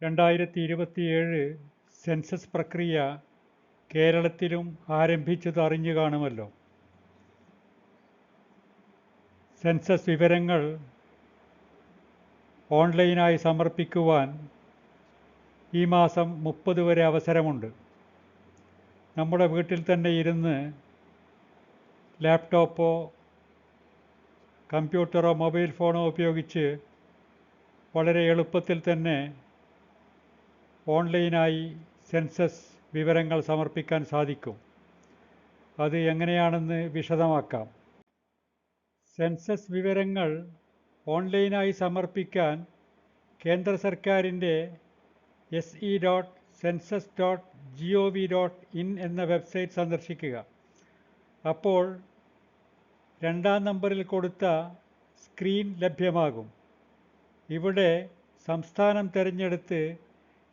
2027 census പ്രക്രിയ കേരളത്തിലും ആരംഭിച്ചത് അറിഞ്ഞു കാണുമല്ലോ. സെൻസസ് വിവരങ്ങൾ ഓൺലൈനായി സമർപ്പിക്കുവാൻ ഈ മാസം 30 വരെ അവസരമുണ്ട്. നമ്മുടെ വീട്ടിൽ തന്നെ ഇരുന്ന് ലാപ്ടോപ്പോ കമ്പ്യൂട്ടറോ മൊബൈൽ ഫോണോ ഉപയോഗിച്ച് വളരെ എളുപ്പത്തിൽ തന്നെ ഓൺലൈനായി സെൻസസ് വിവരങ്ങൾ സമർപ്പിക്കാൻ സാധിക്കും. അത് എങ്ങനെയാണെന്ന് വിശദമാക്കാം. സെൻസസ് വിവരങ്ങൾ ഓൺലൈനായി സമർപ്പിക്കാൻ കേന്ദ്ര സർക്കാരിൻ്റെ se.census.gov.in എന്ന വെബ്സൈറ്റ് സന്ദർശിക്കുക. അപ്പോൾ 2-ാം നമ്പറിൽ കൊടുത്ത സ്ക്രീൻ ലഭ്യമാകും. ഇവിടെ സംസ്ഥാനം തിരഞ്ഞെടുത്ത്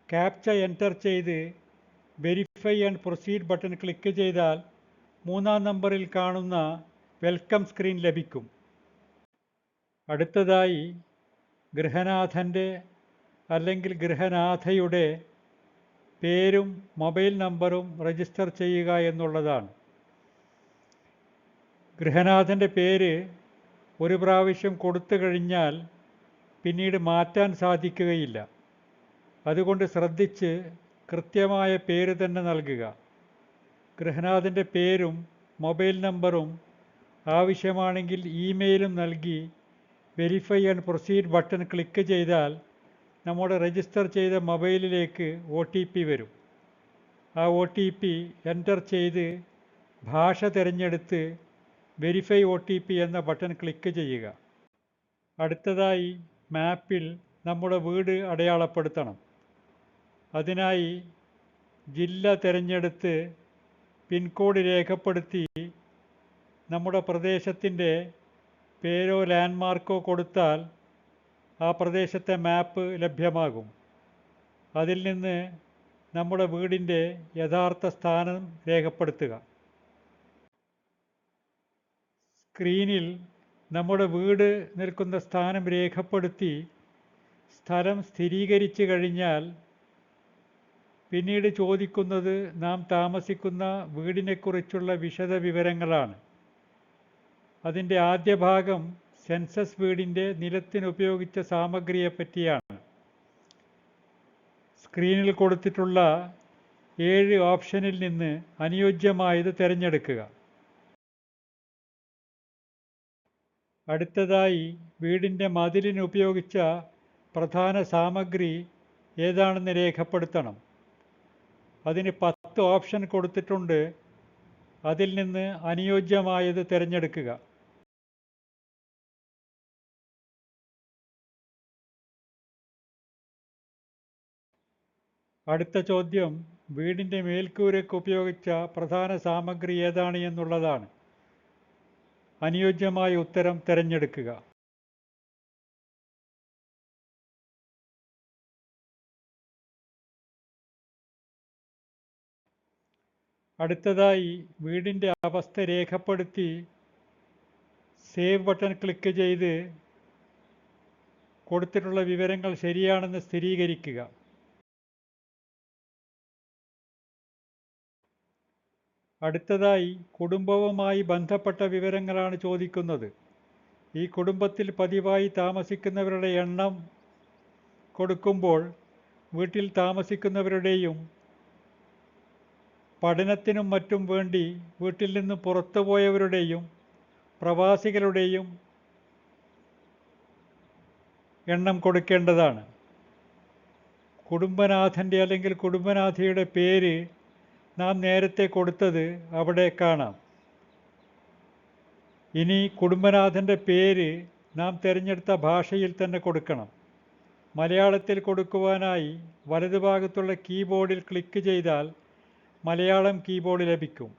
ക്യാപ്ച എൻ്റർ ചെയ്ത് verify and proceed button click ചെയ്താൽ 3-ാം നമ്പറിൽ കാണുന്ന വെൽക്കം സ്ക്രീൻ ലഭിക്കും. അടുത്തതായി ഗൃഹനാഥൻ്റെ അല്ലെങ്കിൽ ഗൃഹനാഥയുടെ പേരും മൊബൈൽ നമ്പറും രജിസ്റ്റർ ചെയ്യുക എന്നുള്ളതാണ്. ഗൃഹനാഥൻ്റെ പേര് ഒരു പ്രാവശ്യം കൊടുത്തു കഴിഞ്ഞാൽ പിന്നീട് മാറ്റാൻ സാധിക്കുകയില്ല. അതുകൊണ്ട് ശ്രദ്ധിച്ച് കൃത്യമായ പേര് തന്നെ നൽകുക. ഗൃഹനാഥൻ്റെ പേരും മൊബൈൽ നമ്പറും ആവശ്യമാണെങ്കിൽ ഇമെയിലും നൽകി verify and proceed button click ചെയ്താൽ നമ്മുടെ രജിസ്റ്റർ ചെയ്ത മൊബൈലിലേക്ക് OTP വരും. ആ OTP എൻ്റർ ചെയ്ത് ഭാഷ തിരഞ്ഞെടുത്ത് വെരിഫൈ OTP എന്ന ബട്ടൺ ക്ലിക്ക് ചെയ്യുക. അടുത്തതായി മാപ്പിൽ നമ്മുടെ വീട് അടയാളപ്പെടുത്തണം. അതിനായി ജില്ല തിരഞ്ഞെടുത്ത് പിൻകോഡ് രേഖപ്പെടുത്തി നമ്മുടെ പ്രദേശത്തിൻ്റെ പേരോ ലാൻഡ്മാർക്കോ കൊടുത്താൽ ആ പ്രദേശത്തെ മാപ്പ് ലഭ്യമാകും. അതിൽ നിന്ന് നമ്മുടെ വീടിൻ്റെ യഥാർത്ഥ സ്ഥാനം രേഖപ്പെടുത്തുക. സ്ക്രീനിൽ നമ്മുടെ വീട് നിൽക്കുന്ന സ്ഥാനം രേഖപ്പെടുത്തി സ്ഥലം സ്ഥിരീകരിച്ചു കഴിഞ്ഞാൽ പിന്നീട് ചോദിക്കുന്നത് നാം താമസിക്കുന്ന വീടിനെക്കുറിച്ചുള്ള വിശദ വിവരങ്ങളാണ്. അതിൻ്റെ ആദ്യ ഭാഗം സെൻസസ് വീടിൻ്റെ നിലത്തിനുപയോഗിച്ച സാമഗ്രിയെപ്പറ്റിയാണ്. സ്ക്രീനിൽ കൊടുത്തിട്ടുള്ള 7 ഓപ്ഷനിൽ നിന്ന് അനുയോജ്യമായത് തിരഞ്ഞെടുക്കുക. അടുത്തതായി വീടിൻ്റെ മതിലിന് ഉപയോഗിച്ച പ്രധാന സാമഗ്രി ഏതാണെന്ന് രേഖപ്പെടുത്തണം. അതിന് 10 ഓപ്ഷൻ കൊടുത്തിട്ടുണ്ട്. അതിൽ നിന്ന് അനുയോജ്യമായത് തിരഞ്ഞെടുക്കുക. അടുത്ത ചോദ്യം വീടിൻ്റെ മേൽക്കൂരയ്ക്ക് ഉപയോഗിച്ച പ്രധാന സാമഗ്രി ഏതാണ് എന്നുള്ളതാണ്. അനുയോജ്യമായ ഉത്തരം തിരഞ്ഞെടുക്കുക. അടുത്തതായി വീടിൻ്റെ അവസ്ഥ രേഖപ്പെടുത്തി സേവ് ബട്ടൺ ക്ലിക്ക് ചെയ്ത് കൊടുത്തിട്ടുള്ള വിവരങ്ങൾ ശരിയാണെന്ന് സ്ഥിരീകരിക്കുക. അടുത്തതായി കുടുംബവുമായി ബന്ധപ്പെട്ട വിവരങ്ങളാണ് ചോദിക്കുന്നത്. ഈ കുടുംബത്തിൽ പതിവായി താമസിക്കുന്നവരുടെ എണ്ണം കൊടുക്കുമ്പോൾ വീട്ടിൽ താമസിക്കുന്നവരുടെയും പഠനത്തിനും മറ്റും വേണ്ടി വീട്ടിൽ നിന്ന് പുറത്തുപോയവരുടെയും പ്രവാസികളുടെയും എണ്ണം കൊടുക്കേണ്ടതാണ്. കുടുംബനാഥൻ്റെ അല്ലെങ്കിൽ കുടുംബനാഥയുടെ പേര് നാം നേരത്തെ കൊടുത്തത് അവിടെ കാണാം. ഇനി കുടുംബനാഥൻ്റെ പേര് നാം തിരഞ്ഞെടുത്ത ഭാഷയിൽ തന്നെ കൊടുക്കണം. മലയാളത്തിൽ കൊടുക്കുവാനായി വലതുഭാഗത്തുള്ള കീബോർഡിൽ ക്ലിക്ക് ചെയ്താൽ മലയാളം കീബോർഡ് ലഭിക്കും.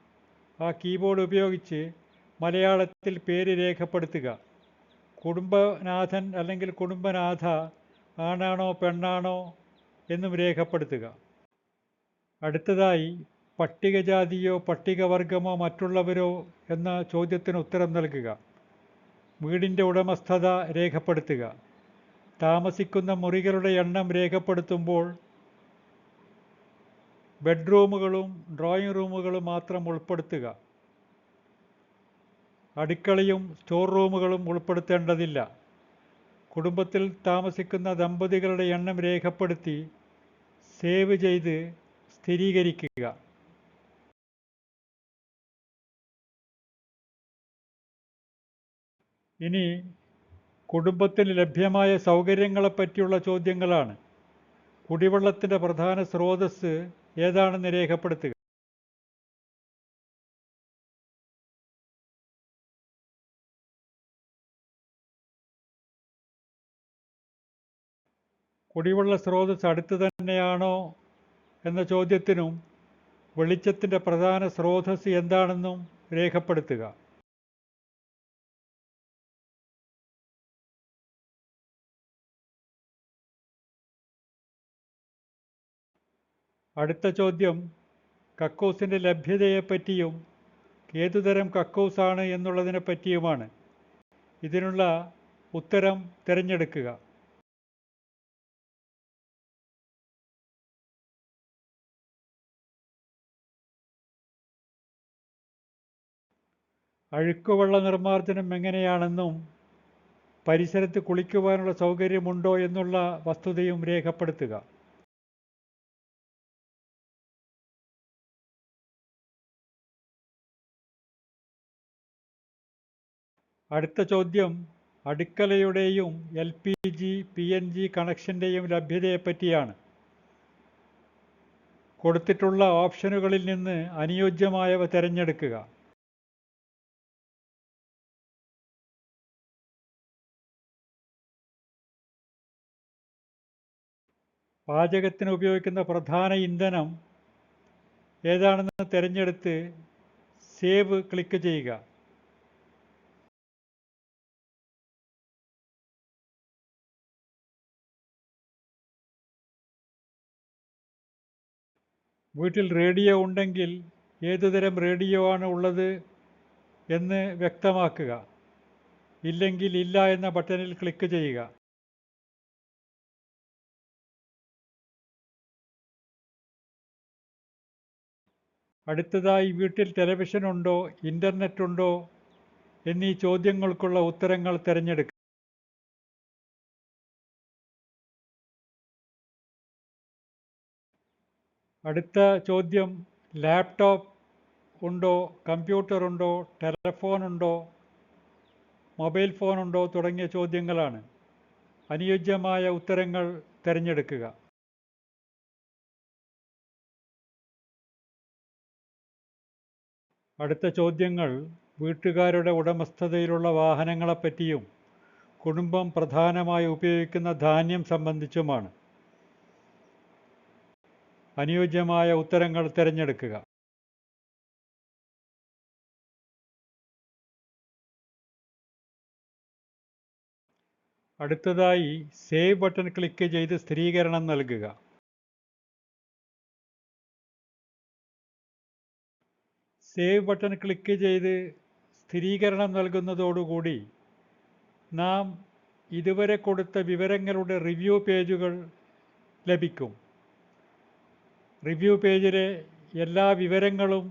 ആ കീബോർഡ് ഉപയോഗിച്ച് മലയാളത്തിൽ പേര് രേഖപ്പെടുത്തുക. കുടുംബനാഥൻ അല്ലെങ്കിൽ കുടുംബനാഥ ആണാണോ പെണ്ണാണോ എന്നും രേഖപ്പെടുത്തുക. അടുത്തതായി പട്ടികജാതിയോ പട്ടികവർഗമോ മറ്റുള്ളവരോ എന്ന ചോദ്യത്തിന് ഉത്തരം നൽകുക. വീടിൻ്റെ ഉടമസ്ഥത രേഖപ്പെടുത്തുക. താമസിക്കുന്ന മുറികളുടെ എണ്ണം രേഖപ്പെടുത്തുമ്പോൾ ബെഡ്റൂമുകളും ഡ്രോയിങ് റൂമുകളും മാത്രം ഉൾപ്പെടുത്തുക. അടുക്കളയും സ്റ്റോർ റൂമുകളും ഉൾപ്പെടുത്തേണ്ടതില്ല. കുടുംബത്തിൽ താമസിക്കുന്ന ദമ്പതികളുടെ എണ്ണം രേഖപ്പെടുത്തി സേവ് ചെയ്ത് സ്ഥിരീകരിക്കുക. ഇനി കുടുംബത്തിന് ലഭ്യമായ സൗകര്യങ്ങളെപ്പറ്റിയുള്ള ചോദ്യങ്ങളാണ്. കുടിവെള്ളത്തിൻ്റെ പ്രധാന സ്രോതസ്സ് ഏതാണെന്ന് രേഖപ്പെടുത്തുക. കുടിവെള്ള സ്രോതസ്സ് അടുത്ത് തന്നെയാണോ എന്ന ചോദ്യത്തിനും വെളിച്ചത്തിൻ്റെ പ്രധാന സ്രോതസ്സ് എന്താണെന്നും രേഖപ്പെടുത്തുക. അടുത്ത ചോദ്യം കക്കൂസിൻ്റെ ലഭ്യതയെപ്പറ്റിയും ഏതുതരം കക്കൂസാണ് എന്നുള്ളതിനെ പറ്റിയുമാണ്. ഇതിനുള്ള ഉത്തരം തിരഞ്ഞെടുക്കുക. അഴുക്കുവെള്ള നിർമ്മാർജ്ജനം എങ്ങനെയാണെന്നും പരിസരത്ത് കുളിക്കുവാനുള്ള സൗകര്യമുണ്ടോ എന്നുള്ള വസ്തുതയും രേഖപ്പെടുത്തുക. അടുത്ത ചോദ്യം അടുക്കളയുടെയും LPG PNG കണക്ഷൻ്റെയും ലഭ്യതയെപ്പറ്റിയാണ്. കൊടുത്തിട്ടുള്ള ഓപ്ഷനുകളിൽ നിന്ന് അനുയോജ്യമായവ തിരഞ്ഞെടുക്കുക. പാചകത്തിന് ഉപയോഗിക്കുന്ന പ്രധാന ഇന്ധനം ഏതാണെന്ന് തിരഞ്ഞെടുത്ത് സേവ് ക്ലിക്ക് ചെയ്യുക. വീട്ടിൽ റേഡിയോ ഉണ്ടെങ്കിൽ ഏതുതരം റേഡിയോ ആണ് ഉള്ളത് എന്ന് വ്യക്തമാക്കുക. ഇല്ലെങ്കിൽ ഇല്ല എന്ന ബട്ടണിൽ ക്ലിക്ക് ചെയ്യുക. അടുത്തതായി വീട്ടിൽ ടെലിവിഷൻ ഉണ്ടോ, ഇൻ്റർനെറ്റ് ഉണ്ടോ എന്നീ ചോദ്യങ്ങൾക്കുള്ള ഉത്തരങ്ങൾ തിരഞ്ഞെടുക്കുക. അടുത്ത ചോദ്യം ലാപ്ടോപ്പ് ഉണ്ടോ, കമ്പ്യൂട്ടർ ഉണ്ടോ, ടെലഫോൺ ഉണ്ടോ, മൊബൈൽ ഫോൺ ഉണ്ടോ തുടങ്ങിയ ചോദ്യങ്ങളാണ്. അനുയോജ്യമായ ഉത്തരങ്ങൾ തിരഞ്ഞെടുക്കുക. അടുത്ത ചോദ്യങ്ങൾ വീട്ടുകാരുടെ ഉടമസ്ഥതയിലുള്ള വാഹനങ്ങളെപ്പറ്റിയും കുടുംബം പ്രധാനമായി ഉപയോഗിക്കുന്ന ധാന്യം സംബന്ധിച്ചുമാണ്. അനുയോജ്യമായ ഉത്തരങ്ങൾ തിരഞ്ഞെടുക്കുക. അടുത്തതായി സേവ് ബട്ടൺ ക്ലിക്ക് ചെയ്ത് സ്ഥിരീകരണം നൽകുക. സേവ് ബട്ടൺ ക്ലിക്ക് ചെയ്ത് സ്ഥിരീകരണം നൽകുന്നതോടുകൂടി നാം ഇതുവരെ കൊടുത്ത വിവരങ്ങളുടെ റിവ്യൂ പേജുകൾ ലഭിക്കും. റിവ്യൂ പേജിലെ എല്ലാ വിവരങ്ങളും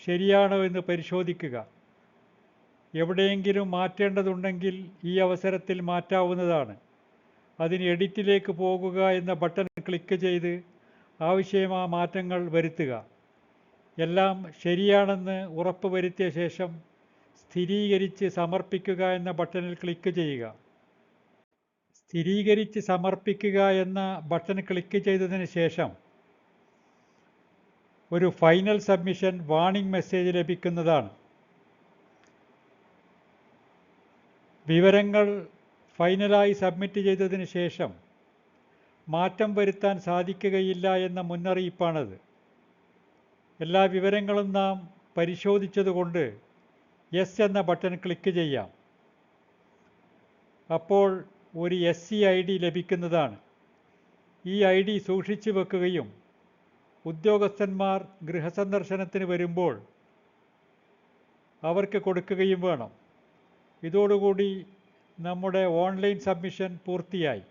ശരിയാണോ എന്ന് പരിശോധിക്കുക. എവിടെയെങ്കിലും മാറ്റേണ്ടതുണ്ടെങ്കിൽ ഈ അവസരത്തിൽ മാറ്റാവുന്നതാണ്. അതിന് എഡിറ്റിലേക്ക് പോകുക എന്ന ബട്ടൺ ക്ലിക്ക് ചെയ്ത് ആവശ്യമായ മാറ്റങ്ങൾ വരുത്തുക. എല്ലാം ശരിയാണെന്ന് ഉറപ്പ് വരുത്തിയ ശേഷം സ്ഥിരീകരിച്ച് സമർപ്പിക്കുക എന്ന ബട്ടണിൽ ക്ലിക്ക് ചെയ്യുക. സ്ഥിരീകരിച്ച് സമർപ്പിക്കുക എന്ന ബട്ടൺ ക്ലിക്ക് ചെയ്തതിന് ശേഷം ഒരു ഫൈനൽ സബ്മിഷൻ വാർണിംഗ് മെസ്സേജ് ലഭിക്കുന്നതാണ്. വിവരങ്ങൾ ഫൈനലായി സബ്മിറ്റ് ചെയ്തതിന് ശേഷം മാറ്റം വരുത്താൻ സാധിക്കുകയില്ല എന്ന മുന്നറിയിപ്പാണത്. എല്ലാ വിവരങ്ങളും നാം പരിശോധിച്ചതുകൊണ്ട് യെസ് എന്ന ബട്ടൺ ക്ലിക്ക് ചെയ്യാം. അപ്പോൾ ഒരു SC-ID ലഭിക്കുന്നതാണ്. ഈ ID സൂക്ഷിച്ചു വെക്കുകയും ഉദ്യോഗസ്ഥന്മാർ ഗൃഹസന്ദർശനത്തിന് വരുമ്പോൾ അവർക്ക് കൊടുക്കുകയും വേണം. ഇതോടുകൂടി നമ്മുടെ ഓൺലൈൻ സബ്മിഷൻ പൂർത്തിയായി.